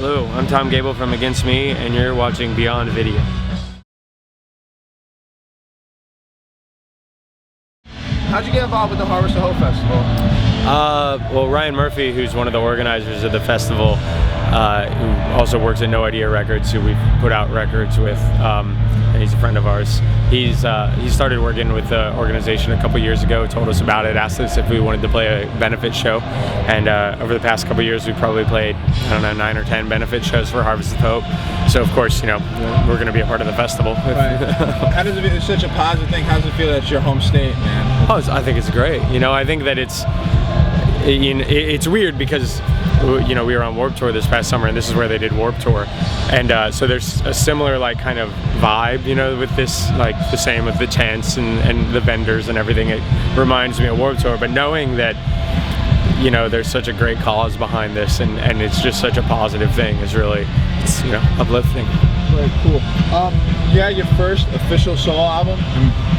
Hello, I'm Tom Gabel from Against Me, and you're watching Beyond Video. How'd you get involved with the Harvest of Hope Festival? Well, Ryan Murphy, who's one of the organizers of the festival, who also works at No Idea Records, who we've put out records with, and he's a friend of ours. He started working with the organization a couple years ago, told us about it, asked us if we wanted to play a benefit show, and over the past couple years we've probably played, I don't know, 9 or 10 benefit shows for Harvest of Hope. So of course, you know, we're going to be a part of the festival. Right. How does it feel? It's such a positive thing. How does it feel that it's your home state, man? Oh, I think it's great. You know, I think that it's weird because, you know, we were on Warped Tour this past summer, and this is where they did Warped Tour, and so there's a similar like kind of vibe, you know, with this, like the same with the tents and the vendors and everything. It reminds me of Warped Tour, but knowing that, you know, there's such a great cause behind this, and it's just such a positive thing is really, it's, you know, uplifting. Very cool. Yeah, your first official solo album.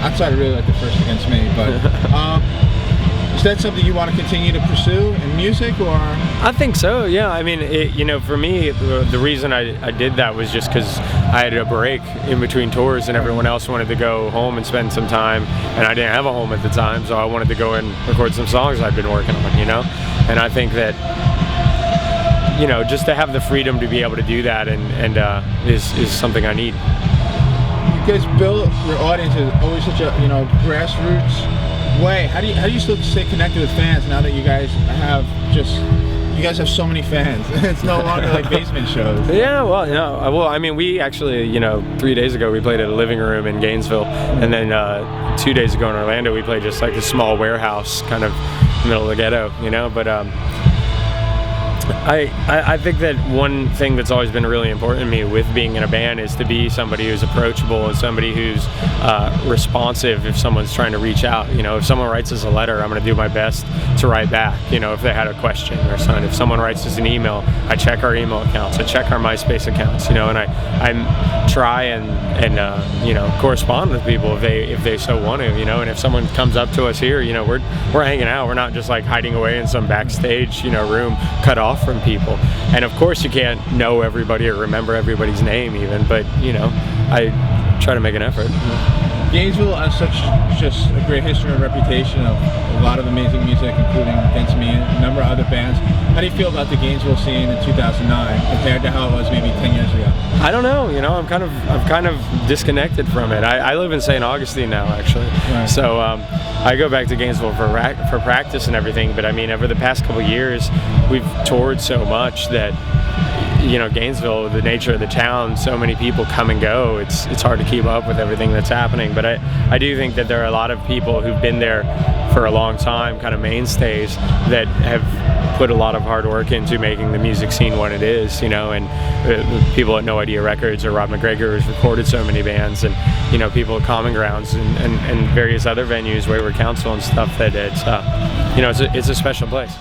Outside, I really like the first Against Me, but is that something you want to continue to pursue in music, or? I think so. Yeah. I mean, you know, for me, the reason I did that was just because I had a break in between tours, and everyone else wanted to go home and spend some time, and I didn't have a home at the time, so I wanted to go and record some songs I'd been working on, you know. And I think that, you know, just to have the freedom to be able to do that is something I need. You guys build your audience is always such a, you know, grassroots way. How do you still stay connected with fans now that you guys have so many fans? It's no longer like basement shows. Yeah, well, you know, I mean, we actually, you know, 3 days ago we played at a living room in Gainesville, and then 2 days ago in Orlando we played just like a small warehouse, kind of middle of the ghetto, you know. But I think that one thing that's always been really important to me with being in a band is to be somebody who's approachable and somebody who's responsive if someone's trying to reach out. You know, if someone writes us a letter, I'm going to do my best to write back, you know, if they had a question or something. If someone writes us an email, I check our email accounts, I check our MySpace accounts, you know, and I try and you know, correspond with people if they so want to, you know. And if someone comes up to us here, you know, we're hanging out, we're not just like hiding away in some backstage, you know, room cut off from people. And of course you can't know everybody or remember everybody's name even, but you know, I try to make an effort. Gainesville has just a great history and reputation of a lot of amazing music, including Against Me and a number of other bands. How do you feel about the Gainesville scene in 2009 compared to how it was maybe 10 years ago? I don't know, you know, I'm kind of disconnected from it. I live in St. Augustine now, actually. Right. So I go back to Gainesville for practice and everything, but I mean, over the past couple of years, we've toured so much that, you know, Gainesville, the nature of the town, so many people come and go, it's hard to keep up with everything that's happening. But I do think that there are a lot of people who've been there for a long time, kind of mainstays, that have put a lot of hard work into making the music scene what it is, you know. And people at No Idea Records or Rob McGregor has recorded so many bands, and, you know, people at Common Grounds and various other venues, Wayward Council and stuff, that it's, you know, it's a special place.